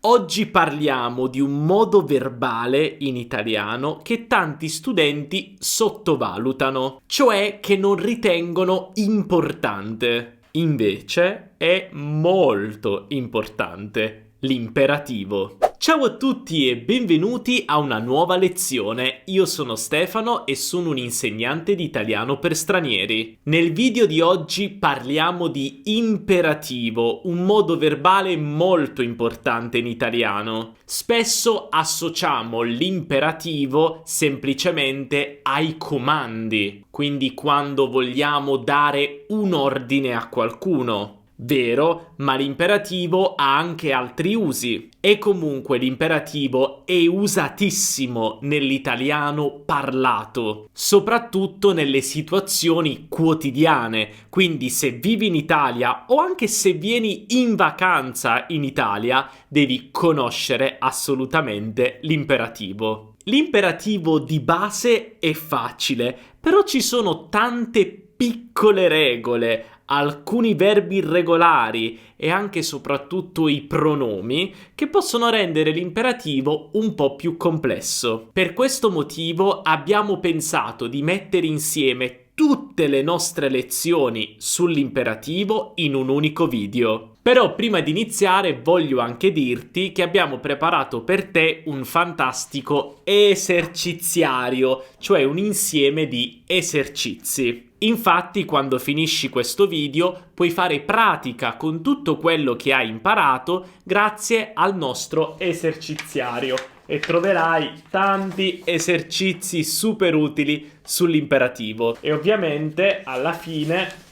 Oggi parliamo di un modo verbale in italiano che tanti studenti sottovalutano, cioè che non ritengono importante. Invece è molto importante: l'imperativo. Ciao a tutti e benvenuti a una nuova lezione. Io sono Stefano e sono un insegnante di italiano per stranieri. Nel video di oggi parliamo di imperativo, un modo verbale molto importante in italiano. Spesso associamo l'imperativo semplicemente ai comandi, quindi quando vogliamo dare un ordine a qualcuno. Vero, ma l'imperativo ha anche altri usi e comunque l'imperativo è usatissimo nell'italiano parlato, soprattutto nelle situazioni quotidiane. Quindi se vivi in Italia o anche se vieni in vacanza in Italia, devi conoscere assolutamente l'imperativo. L'imperativo di base è facile, però ci sono tante piccole regole, alcuni verbi irregolari e anche e soprattutto i pronomi che possono rendere l'imperativo un po' più complesso. Per questo motivo abbiamo pensato di mettere insieme tutte le nostre lezioni sull'imperativo in un unico video. Però prima di iniziare voglio anche dirti che abbiamo preparato per te un fantastico eserciziario, cioè un insieme di esercizi. Infatti, quando finisci questo video puoi fare pratica con tutto quello che hai imparato grazie al nostro eserciziario e troverai tanti esercizi super utili sull'imperativo e ovviamente alla fine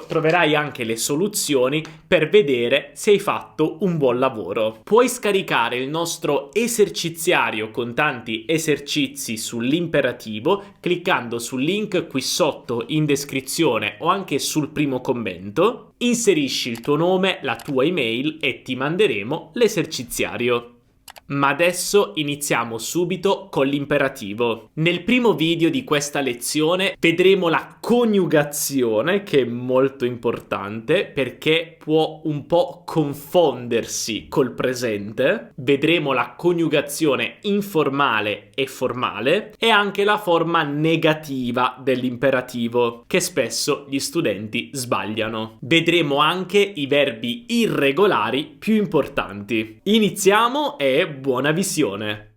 troverai anche le soluzioni per vedere se hai fatto un buon lavoro. Puoi scaricare il nostro eserciziario con tanti esercizi sull'imperativo cliccando sul link qui sotto in descrizione o anche sul primo commento. Inserisci il tuo nome, la tua email e ti manderemo l'eserciziario. Ma adesso iniziamo subito con l'imperativo. Nel primo video di questa lezione vedremo la coniugazione, che è molto importante perché può un po' confondersi col presente. Vedremo la coniugazione informale e formale e anche la forma negativa dell'imperativo, che spesso gli studenti sbagliano. Vedremo anche i verbi irregolari più importanti. Iniziamo e buona visione!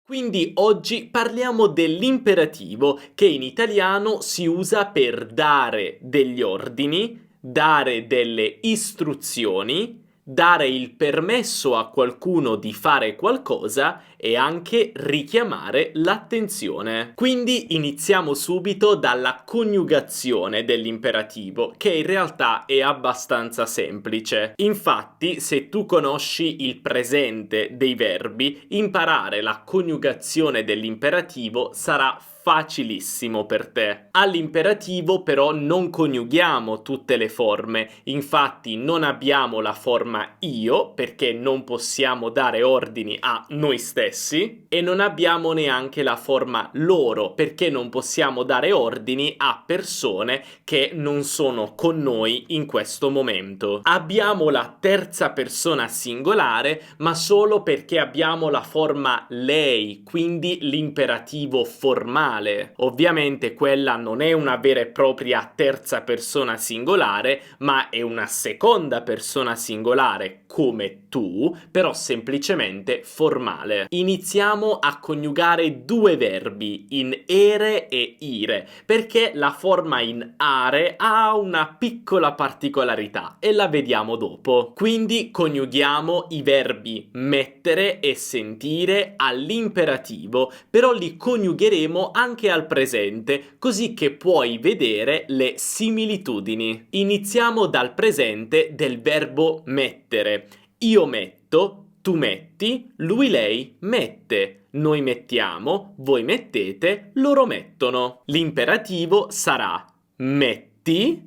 Quindi oggi parliamo dell'imperativo che in italiano si usa per dare degli ordini, dare delle istruzioni, dare il permesso a qualcuno di fare qualcosa e anche richiamare l'attenzione. Quindi iniziamo subito dalla coniugazione dell'imperativo, che in realtà è abbastanza semplice. Infatti, se tu conosci il presente dei verbi, imparare la coniugazione dell'imperativo sarà facilissimo per te. All'imperativo però non coniughiamo tutte le forme, infatti non abbiamo la forma io perché non possiamo dare ordini a noi stessi e non abbiamo neanche la forma loro perché non possiamo dare ordini a persone che non sono con noi in questo momento. Abbiamo la terza persona singolare ma solo perché abbiamo la forma lei, quindi l'imperativo formale. Ovviamente quella non è una vera e propria terza persona singolare, ma è una seconda persona singolare come tu, però semplicemente formale. Iniziamo a coniugare due verbi in ere e ire, perché la forma in are ha una piccola particolarità e la vediamo dopo. Quindi coniughiamo i verbi mettere e sentire all'imperativo, però li coniugheremo anche al presente, così che puoi vedere le similitudini. Iniziamo dal presente del verbo mettere. Io metto, tu metti, lui lei mette, noi mettiamo, voi mettete, loro mettono. L'imperativo sarà metti,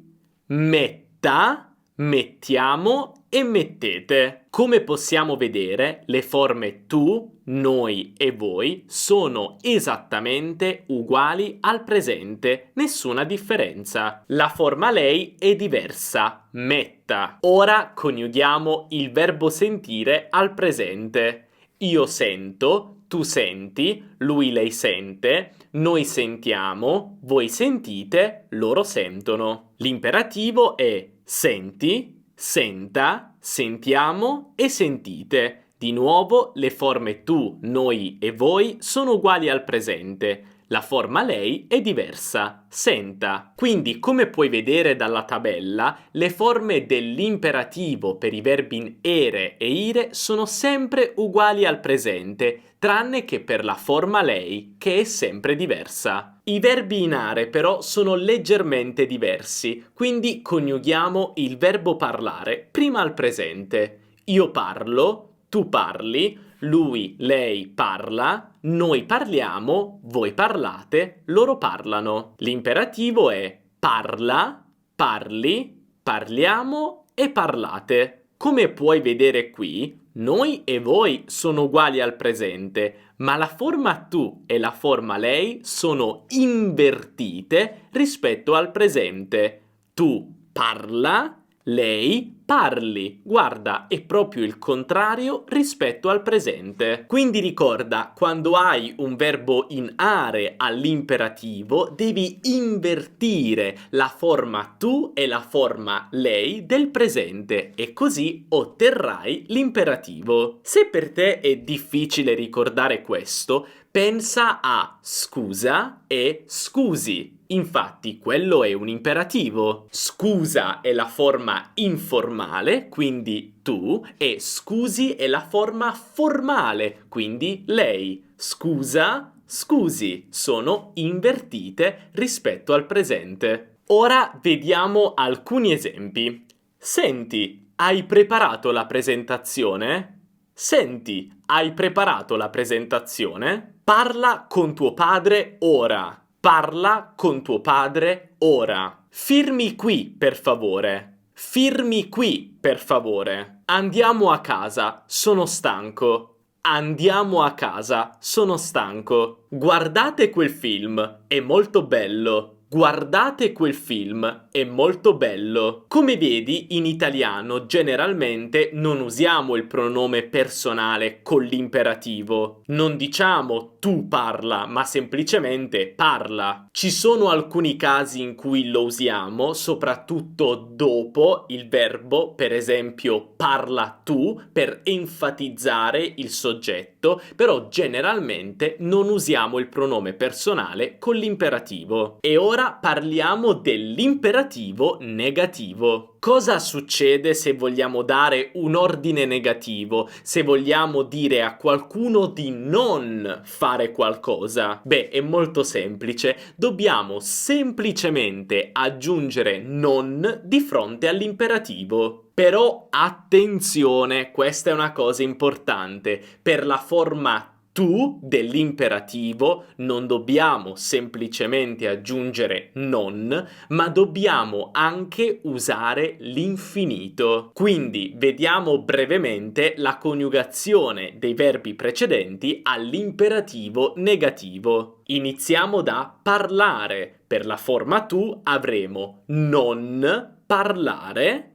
metta, mettiamo e mettete. Come possiamo vedere, le forme tu, noi e voi sono esattamente uguali al presente, nessuna differenza. La forma lei è diversa, metta. Ora coniughiamo il verbo sentire al presente. Io sento, tu senti, lui lei sente, noi sentiamo, voi sentite, loro sentono. L'imperativo è senti, senta, sentiamo e sentite. Di nuovo le forme tu, noi e voi sono uguali al presente. La forma lei è diversa, senta. Quindi, come puoi vedere dalla tabella, le forme dell'imperativo per i verbi in ere e ire sono sempre uguali al presente, tranne che per la forma lei, che è sempre diversa. I verbi in are però sono leggermente diversi, quindi coniughiamo il verbo parlare prima al presente. Io parlo, tu parli, lui, lei parla, noi parliamo, voi parlate, loro parlano. L'imperativo è parla, parli, parliamo e parlate. Come puoi vedere qui, noi e voi sono uguali al presente, ma la forma tu e la forma lei sono invertite rispetto al presente. Tu parla, lei parli. Guarda, è proprio il contrario rispetto al presente. Quindi ricorda, quando hai un verbo in are all'imperativo, devi invertire la forma tu e la forma lei del presente e così otterrai l'imperativo. Se per te è difficile ricordare questo, pensa a scusa e scusi. Infatti, quello è un imperativo. Scusa è la forma informale, quindi tu, e scusi è la forma formale, quindi lei. Scusa, scusi, sono invertite rispetto al presente. Ora vediamo alcuni esempi. Senti, hai preparato la presentazione? Senti, hai preparato la presentazione? Parla con tuo padre ora. Parla con tuo padre ora. Firmi qui, per favore. Firmi qui, per favore. Andiamo a casa, sono stanco. Andiamo a casa, sono stanco. Guardate quel film, è molto bello. Guardate quel film, è molto bello. Come vedi, in italiano generalmente non usiamo il pronome personale con l'imperativo. Non diciamo tu parla, ma semplicemente parla. Ci sono alcuni casi in cui lo usiamo, soprattutto dopo il verbo, per esempio parla tu, per enfatizzare il soggetto, però generalmente non usiamo il pronome personale con l'imperativo. E ora parliamo dell'imperativo negativo. Cosa succede se vogliamo dare un ordine negativo? Se vogliamo dire a qualcuno di non fare qualcosa? Beh, è molto semplice. Dobbiamo semplicemente aggiungere non di fronte all'imperativo. Però attenzione, questa è una cosa importante. Per la forma tu dell'imperativo non dobbiamo semplicemente aggiungere non, ma dobbiamo anche usare l'infinito. Quindi vediamo brevemente la coniugazione dei verbi precedenti all'imperativo negativo. Iniziamo da parlare. Per la forma tu avremo non parlare,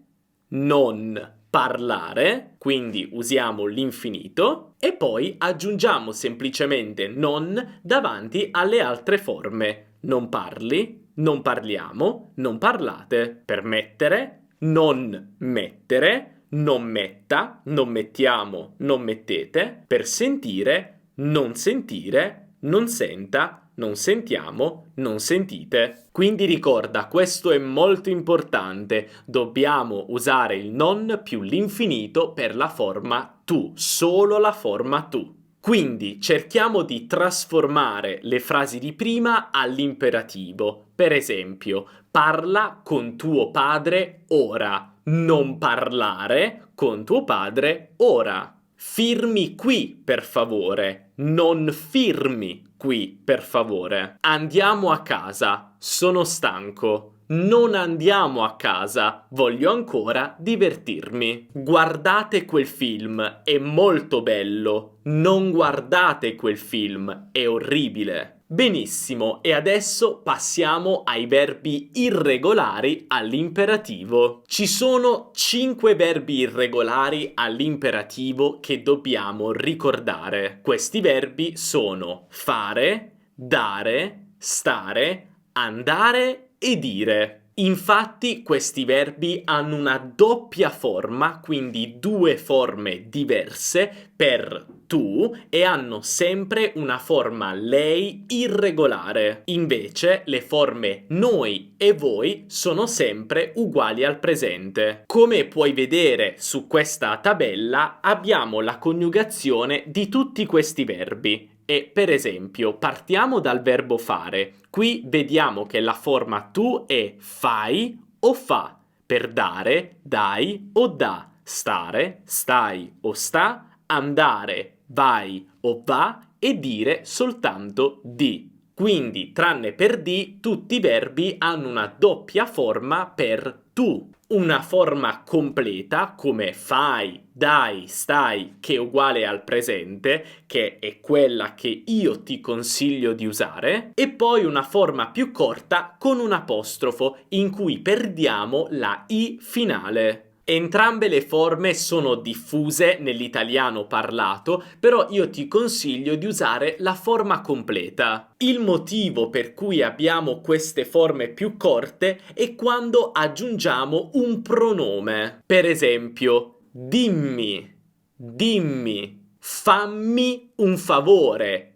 non parlare, quindi usiamo l'infinito e poi aggiungiamo semplicemente non davanti alle altre forme. Non parli, non parliamo, non parlate. Per mettere, non mettere, non metta, non mettiamo, non mettete. Per sentire, non sentire, non senta, non sentiamo, non sentite. Quindi ricorda, questo è molto importante. Dobbiamo usare il non più l'infinito per la forma tu, solo la forma tu. Quindi cerchiamo di trasformare le frasi di prima all'imperativo. Per esempio, parla con tuo padre ora. Non parlare con tuo padre ora. Firmi qui, per favore. Non firmi qui, per favore. Andiamo a casa. Sono stanco. Non andiamo a casa, voglio ancora divertirmi. Guardate quel film, è molto bello. Non guardate quel film, è orribile. Benissimo, e adesso passiamo ai verbi irregolari all'imperativo. Ci sono 5 verbi irregolari all'imperativo che dobbiamo ricordare. Questi verbi sono fare, dare, stare, andare e dire. Infatti questi verbi hanno una doppia forma, quindi 2 forme diverse per tu e hanno sempre una forma lei irregolare. Invece le forme noi e voi sono sempre uguali al presente. Come puoi vedere su questa tabella abbiamo la coniugazione di tutti questi verbi. E per esempio partiamo dal verbo fare. Qui vediamo che la forma tu è fai o fa. Per dare, dai o dà. Stare, stai o sta. Andare, vai o va. E dire soltanto di. Quindi, tranne per di, tutti i verbi hanno una doppia forma per tu. Una forma completa come fai, dai, stai, che è uguale al presente, che è quella che io ti consiglio di usare, e poi una forma più corta con un apostrofo in cui perdiamo la i finale. Entrambe le forme sono diffuse nell'italiano parlato, però io ti consiglio di usare la forma completa. Il motivo per cui abbiamo queste forme più corte è quando aggiungiamo un pronome. Per esempio, dimmi, dimmi, fammi un favore,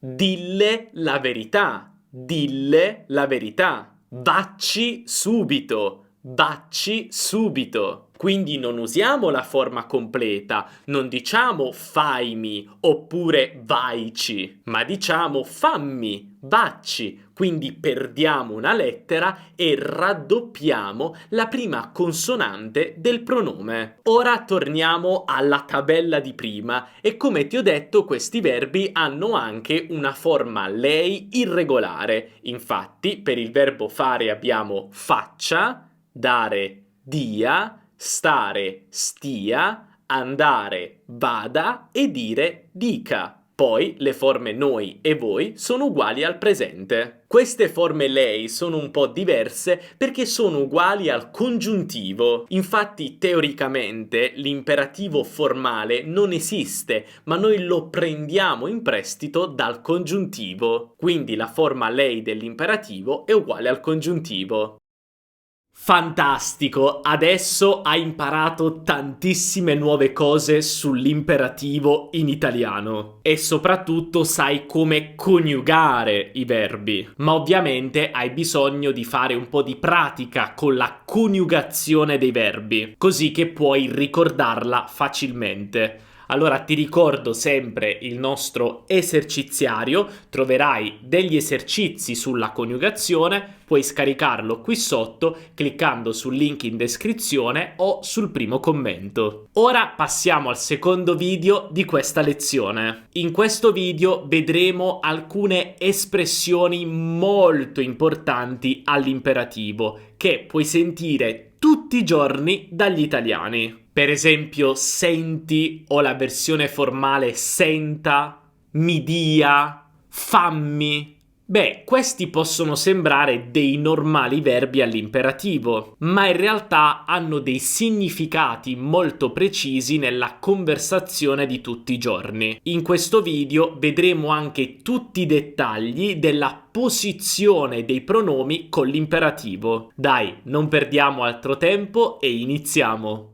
dille la verità, dille la verità, bacci subito. Bacci subito. Quindi non usiamo la forma completa, non diciamo faimi oppure vaici, ma diciamo fammi, bacci. Quindi perdiamo una lettera e raddoppiamo la prima consonante del pronome. Ora torniamo alla tabella di prima e come ti ho detto questi verbi hanno anche una forma lei irregolare. Infatti per il verbo fare abbiamo faccia, dare, dia, stare, stia, andare, vada e dire, dica. Poi le forme noi e voi sono uguali al presente. Queste forme lei sono un po' diverse perché sono uguali al congiuntivo. Infatti, teoricamente, l'imperativo formale non esiste, ma noi lo prendiamo in prestito dal congiuntivo. Quindi la forma lei dell'imperativo è uguale al congiuntivo. Fantastico! Adesso hai imparato tantissime nuove cose sull'imperativo in italiano e soprattutto sai come coniugare i verbi. Ma ovviamente hai bisogno di fare un po' di pratica con la coniugazione dei verbi, così che puoi ricordarla facilmente. Allora ti ricordo sempre il nostro eserciziario, troverai degli esercizi sulla coniugazione, puoi scaricarlo qui sotto cliccando sul link in descrizione o sul primo commento. Ora passiamo al secondo video di questa lezione. In questo video vedremo alcune espressioni molto importanti all'imperativo che puoi sentire tutti i giorni dagli italiani. Per esempio, senti o la versione formale senta, mi dia, fammi. Beh, questi possono sembrare dei normali verbi all'imperativo, ma in realtà hanno dei significati molto precisi nella conversazione di tutti i giorni. In questo video vedremo anche tutti i dettagli della posizione dei pronomi con l'imperativo. Dai, non perdiamo altro tempo e iniziamo.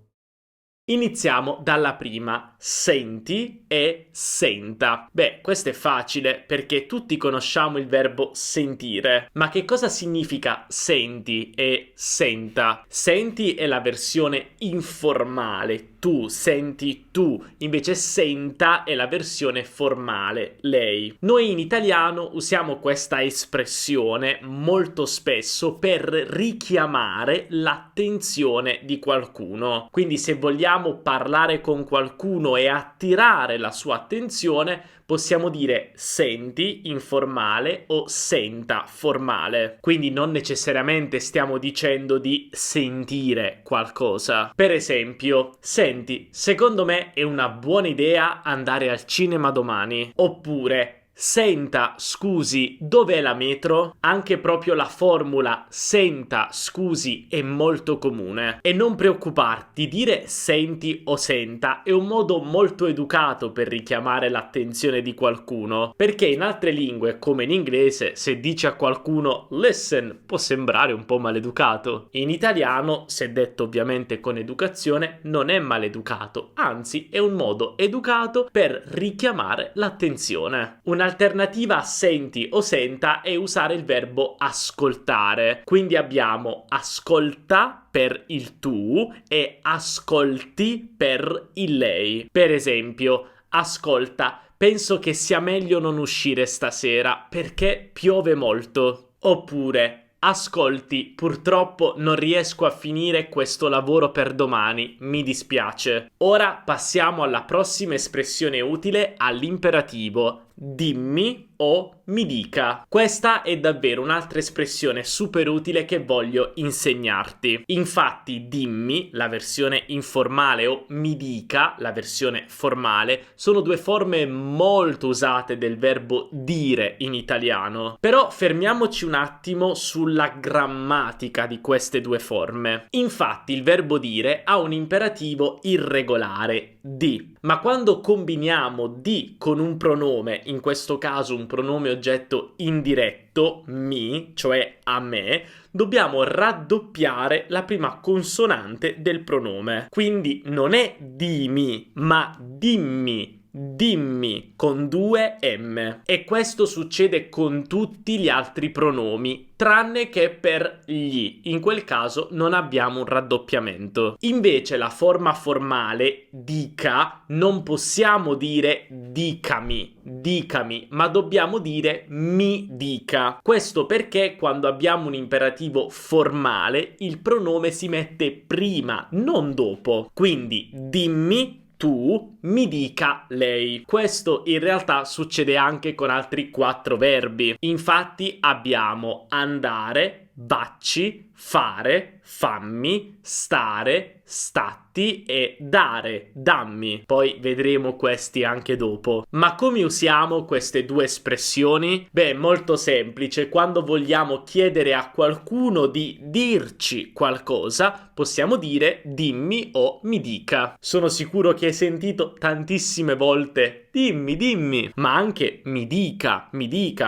Iniziamo dalla prima, senti e senta. Beh, questo è facile perché tutti conosciamo il verbo sentire. Ma che cosa significa senti e senta? Senti è la versione informale, tu, senti tu, invece senta è la versione formale, lei. Noi in italiano usiamo questa espressione molto spesso per richiamare l'attenzione di qualcuno. Quindi se vogliamo vogliamo parlare con qualcuno e attirare la sua attenzione, possiamo dire senti informale o senta formale. Quindi non necessariamente stiamo dicendo di sentire qualcosa. Per esempio, senti, secondo me è una buona idea andare al cinema domani. Oppure, senta, scusi, dov'è la metro? Anche proprio la formula senta, scusi è molto comune. E non preoccuparti, dire senti o senta è un modo molto educato per richiamare l'attenzione di qualcuno, perché in altre lingue, come in inglese, se dici a qualcuno listen può sembrare un po' maleducato. In italiano, se detto ovviamente con educazione, non è maleducato, anzi è un modo educato per richiamare l'attenzione. Un'alternativa a senti o senta è usare il verbo ascoltare. Quindi abbiamo ascolta per il tu e ascolti per il lei. Per esempio, ascolta, penso che sia meglio non uscire stasera perché piove molto. Oppure, ascolti, purtroppo non riesco a finire questo lavoro per domani, mi dispiace. Ora passiamo alla prossima espressione utile, all'imperativo. Dimmi o mi dica. Questa è davvero un'altra espressione super utile che voglio insegnarti. Infatti, dimmi, la versione informale, o mi dica, la versione formale, sono due forme molto usate del verbo dire in italiano. Però fermiamoci un attimo sulla grammatica di queste due forme. Infatti, il verbo dire ha un imperativo irregolare, di. Ma quando combiniamo di con un pronome, in questo caso un pronome oggetto indiretto, mi, cioè a me, dobbiamo raddoppiare la prima consonante del pronome. Quindi non è dimi, ma dimmi. Dimmi con due M. E questo succede con tutti gli altri pronomi, tranne che per gli. In quel caso non abbiamo un raddoppiamento. Invece la forma formale, dica, non possiamo dire dicami, ma dobbiamo dire mi dica. Questo perché quando abbiamo un imperativo formale, il pronome si mette prima, non dopo. Quindi dimmi, tu, mi dica lei. Questo in realtà succede anche con altri 4 verbi. Infatti abbiamo andare, vacci, fare, fammi, stare, statti e dare, dammi. Poi vedremo questi anche dopo. Ma come usiamo queste due espressioni? Beh, molto semplice. Quando vogliamo chiedere a qualcuno di dirci qualcosa, possiamo dire dimmi o mi dica. Sono sicuro che hai sentito tantissime volte dimmi, ma anche mi dica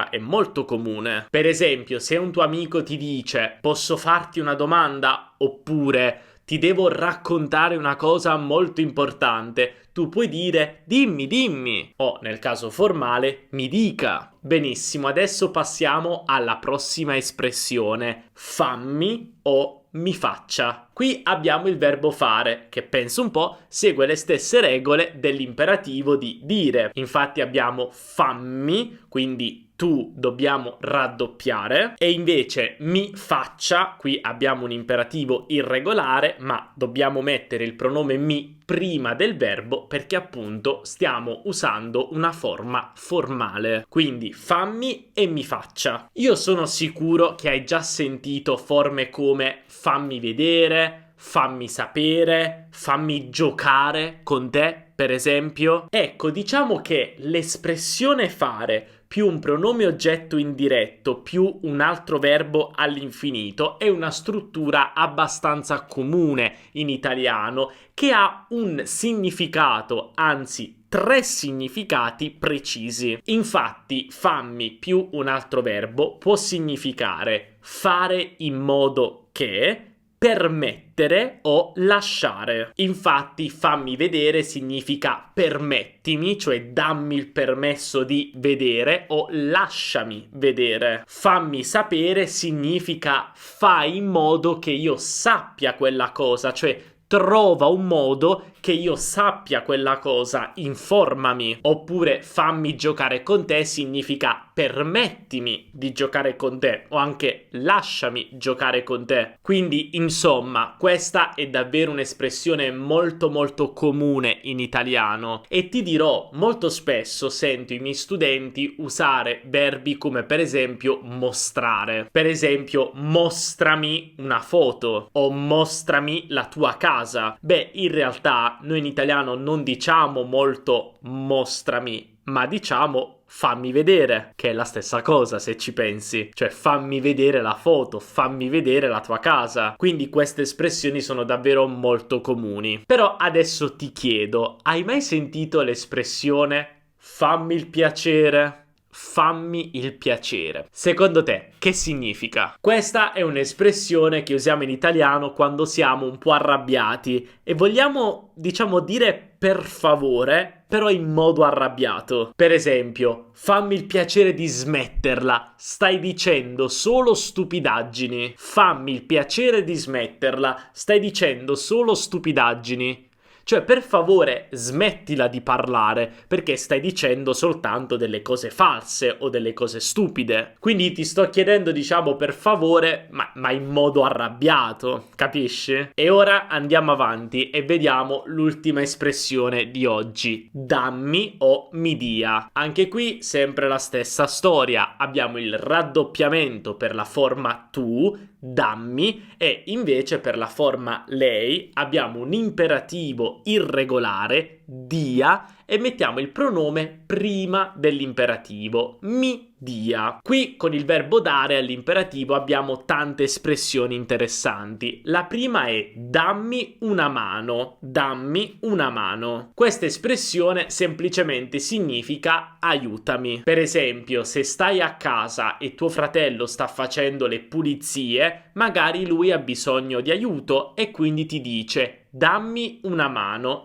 è molto comune. Per esempio, se un tuo amico ti dice posso farti una domanda? Oppure ti devo raccontare una cosa molto importante, tu puoi dire dimmi, o nel caso formale mi dica. Benissimo, adesso passiamo alla prossima espressione, fammi o mi faccia. Qui abbiamo il verbo fare, che penso un po' segue le stesse regole dell'imperativo di dire. Infatti abbiamo fammi, quindi tu dobbiamo raddoppiare, e invece mi faccia, qui abbiamo un imperativo irregolare, ma dobbiamo mettere il pronome mi prima del verbo perché appunto stiamo usando una forma formale. Quindi fammi e mi faccia. Io sono sicuro che hai già sentito forme come fammi vedere, fammi sapere, fammi giocare con te, per esempio. Ecco, diciamo che l'espressione fare più un pronome oggetto indiretto più un altro verbo all'infinito è una struttura abbastanza comune in italiano che ha un significato, anzi 3 significati precisi. Infatti, fammi più un altro verbo può significare fare in modo che, permettere o lasciare. Infatti, fammi vedere significa permettimi, cioè dammi il permesso di vedere, o lasciami vedere. Fammi sapere significa fai in modo che io sappia quella cosa, cioè trova un modo che io sappia quella cosa, informami. Oppure fammi giocare con te significa permettimi di giocare con te o anche lasciami giocare con te. Quindi, insomma, questa è davvero un'espressione molto molto comune in italiano e ti dirò, molto spesso sento i miei studenti usare verbi come per esempio mostrare. Per esempio, mostrami una foto o mostrami la tua casa. Beh, in realtà noi in italiano non diciamo molto mostrami, ma diciamo fammi vedere, che è la stessa cosa se ci pensi, cioè fammi vedere la foto, fammi vedere la tua casa. Quindi queste espressioni sono davvero molto comuni. Però adesso ti chiedo, hai mai sentito l'espressione fammi il piacere? Fammi il piacere. Secondo te, che significa? Questa è un'espressione che usiamo in italiano quando siamo un po' arrabbiati e vogliamo, diciamo, dire per favore, però in modo arrabbiato. Per esempio, fammi il piacere di smetterla. Stai dicendo solo stupidaggini. Fammi il piacere di smetterla. Stai dicendo solo stupidaggini. Cioè, per favore, smettila di parlare, perché stai dicendo soltanto delle cose false o delle cose stupide. Quindi ti sto chiedendo, diciamo, per favore, ma in modo arrabbiato, capisci? E ora andiamo avanti e vediamo l'ultima espressione di oggi. Dammi o mi dia. Anche qui sempre la stessa storia. Abbiamo il raddoppiamento per la forma tu, dammi, e invece per la forma lei abbiamo un imperativo irregolare, dia, e mettiamo il pronome prima dell'imperativo, mi dia. Qui con il verbo dare all'imperativo abbiamo tante espressioni interessanti. La prima è dammi una mano, dammi una mano. Questa espressione semplicemente significa aiutami. Per esempio, se stai a casa e tuo fratello sta facendo le pulizie, magari lui ha bisogno di aiuto e quindi ti dice dammi una mano,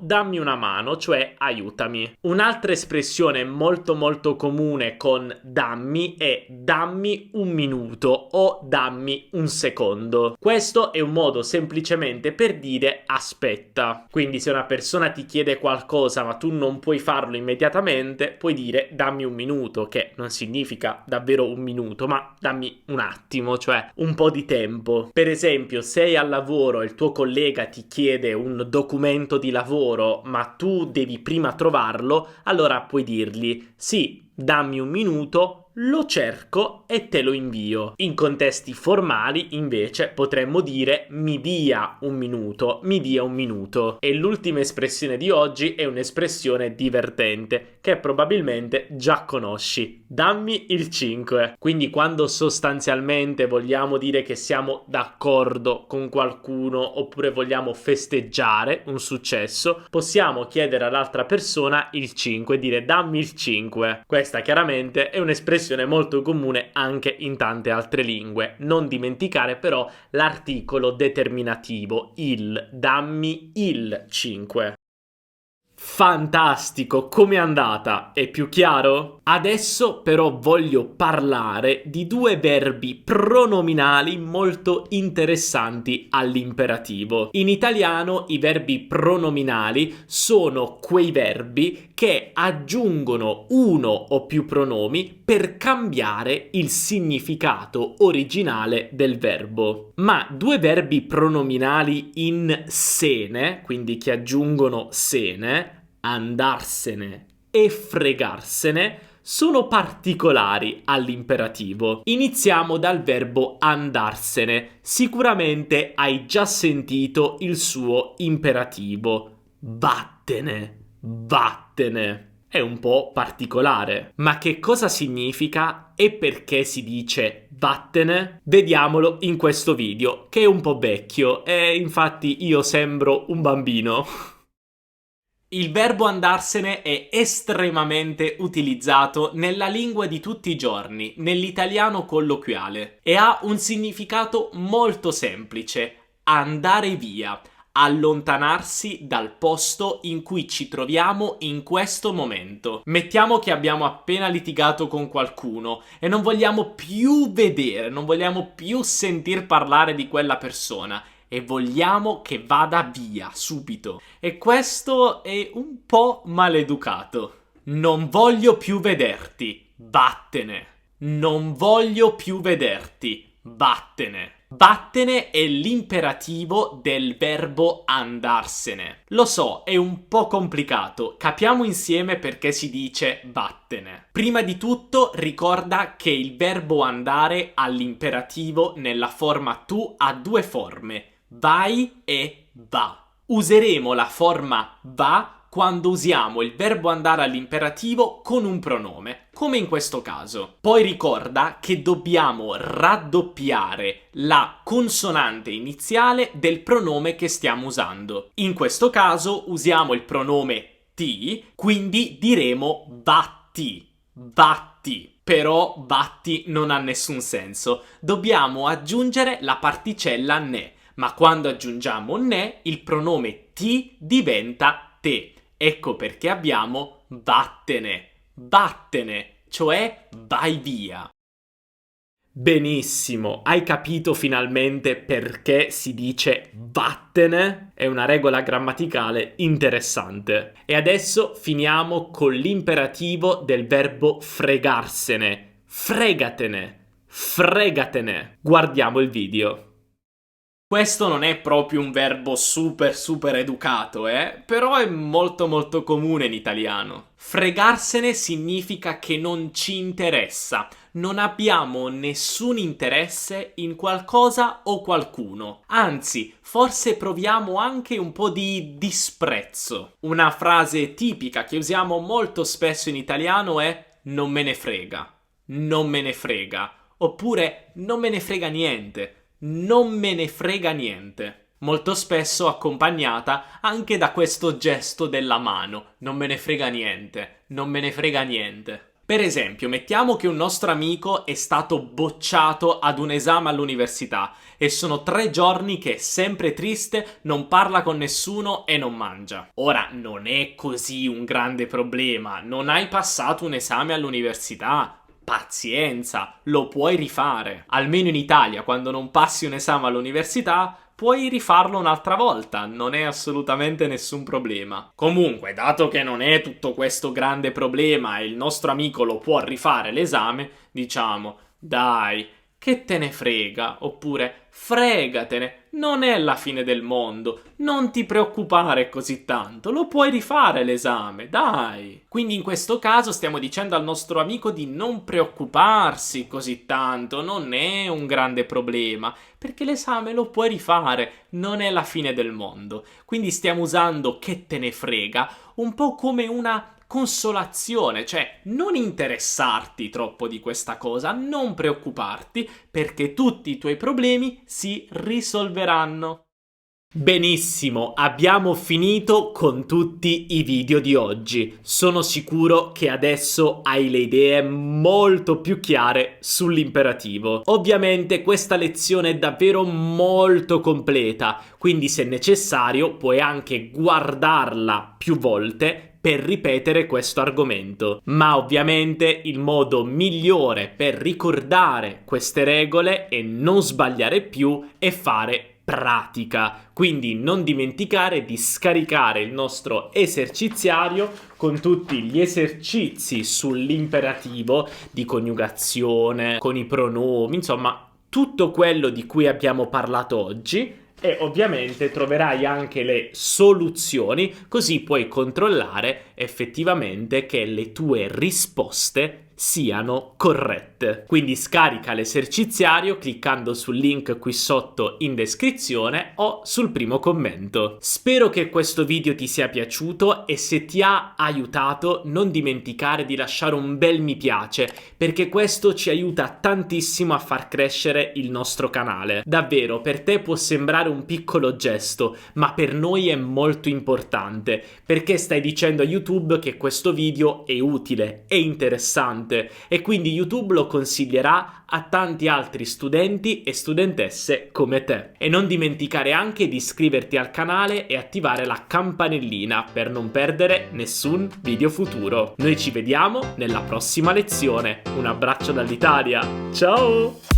cioè aiutami. Un'altra espressione molto molto comune con dammi è dammi un minuto o dammi un secondo. Questo è un modo semplicemente per dire aspetta. Quindi se una persona ti chiede qualcosa ma tu non puoi farlo immediatamente, puoi dire dammi un minuto, che non significa davvero un minuto, ma dammi un attimo, cioè un po' di tempo. Per esempio, sei al lavoro e il tuo collega ti chiede un documento di lavoro, ma tu devi prima trovarlo, allora puoi dirgli sì, dammi un minuto, lo cerco e te lo invio. In contesti formali, invece, potremmo dire mi dia un minuto, mi dia un minuto. E l'ultima espressione di oggi è un'espressione divertente, che probabilmente già conosci. Dammi il 5. Quindi quando sostanzialmente vogliamo dire che siamo d'accordo con qualcuno oppure vogliamo festeggiare un successo, possiamo chiedere all'altra persona il 5, dire dammi il 5. Questa chiaramente è un'espressione molto comune anche in tante altre lingue. Non dimenticare però l'articolo determinativo, il, dammi il 5. Fantastico, com'è andata? È più chiaro? Adesso però voglio parlare di due verbi pronominali molto interessanti all'imperativo. In italiano i verbi pronominali sono quei verbi che aggiungono uno o più pronomi per cambiare il significato originale del verbo. Ma due verbi pronominali in sene, quindi che aggiungono sene, andarsene e fregarsene, sono particolari all'imperativo. Iniziamo dal verbo andarsene. Sicuramente hai già sentito il suo imperativo. Vattene, vattene. È un po' particolare. Ma che cosa significa e perché si dice vattene? Vediamolo in questo video, che è un po' vecchio e infatti io sembro un bambino. Il verbo andarsene è estremamente utilizzato nella lingua di tutti i giorni, nell'italiano colloquiale, e ha un significato molto semplice: andare via, allontanarsi dal posto in cui ci troviamo in questo momento. Mettiamo che abbiamo appena litigato con qualcuno e non vogliamo più vedere, non vogliamo più sentir parlare di quella persona. e vogliamo che vada via subito. E questo è un po' maleducato. Non voglio più vederti, vattene. Non voglio più vederti, vattene. Vattene è l'imperativo del verbo andarsene. Lo so, è un po' complicato. Capiamo insieme perché si dice vattene. Prima di tutto, ricorda che il verbo andare all'imperativo nella forma tu ha due forme: vai e va. Useremo la forma va quando usiamo il verbo andare all'imperativo con un pronome, come in questo caso. Poi ricorda che dobbiamo raddoppiare la consonante iniziale del pronome che stiamo usando. In questo caso usiamo il pronome ti, quindi diremo vatti, vatti. Però vatti non ha nessun senso. Dobbiamo aggiungere la particella ne, ma quando aggiungiamo ne, il pronome ti diventa te. Ecco perché abbiamo vattene, vattene, cioè vai via. Benissimo, hai capito finalmente perché si dice vattene? È una regola grammaticale interessante. E adesso finiamo con l'imperativo del verbo fregarsene. Fregatene, fregatene. Guardiamo il video. Questo non è proprio un verbo super educato, però è molto comune in italiano. Fregarsene significa che non ci interessa, non abbiamo nessun interesse in qualcosa o qualcuno. Anzi, forse proviamo anche un po' di disprezzo. Una frase tipica che usiamo molto spesso in italiano è non me ne frega, non me ne frega, oppure non me ne frega niente. Non me ne frega niente. Molto spesso accompagnata anche da questo gesto della mano. Non me ne frega niente. Non me ne frega niente. Per esempio, mettiamo che un nostro amico è stato bocciato ad un esame all'università e sono 3 giorni che è sempre triste, non parla con nessuno e non mangia. Ora, non è così un grande problema. Non hai passato un esame all'università. Pazienza, lo puoi rifare. Almeno in Italia, quando non passi un esame all'università, puoi rifarlo un'altra volta, non è assolutamente nessun problema. Comunque, dato che non è tutto questo grande problema e il nostro amico lo può rifare l'esame, diciamo, dai, che te ne frega, oppure fregatene, non è la fine del mondo, non ti preoccupare così tanto, lo puoi rifare l'esame, dai. Quindi in questo caso stiamo dicendo al nostro amico di non preoccuparsi così tanto, non è un grande problema, perché l'esame lo puoi rifare, non è la fine del mondo. Quindi stiamo usando che te ne frega un po' come una consolazione, cioè non interessarti troppo di questa cosa, non preoccuparti, perché tutti i tuoi problemi si risolveranno. Benissimo, abbiamo finito con tutti i video di oggi. Sono sicuro che adesso hai le idee molto più chiare sull'imperativo. Ovviamente questa lezione è davvero molto completa, quindi se necessario puoi anche guardarla più volte per ripetere questo argomento. Ma ovviamente il modo migliore per ricordare queste regole e non sbagliare più è fare pratica. Quindi non dimenticare di scaricare il nostro eserciziario con tutti gli esercizi sull'imperativo di coniugazione, con i pronomi, insomma tutto quello di cui abbiamo parlato oggi. E ovviamente troverai anche le soluzioni, così puoi controllare effettivamente che le tue risposte siano corrette. Quindi scarica l'eserciziario cliccando sul link qui sotto in descrizione o sul primo commento. Spero che questo video ti sia piaciuto e se ti ha aiutato non dimenticare di lasciare un bel mi piace, perché questo ci aiuta tantissimo a far crescere il nostro canale. Davvero, per te può sembrare un piccolo gesto, ma per noi è molto importante, perché stai dicendo a YouTube che questo video è utile, è interessante, e quindi YouTube lo consiglierà a tanti altri studenti e studentesse come te. E non dimenticare anche di iscriverti al canale e attivare la campanellina per non perdere nessun video futuro. Noi ci vediamo nella prossima lezione. Un abbraccio dall'Italia. Ciao!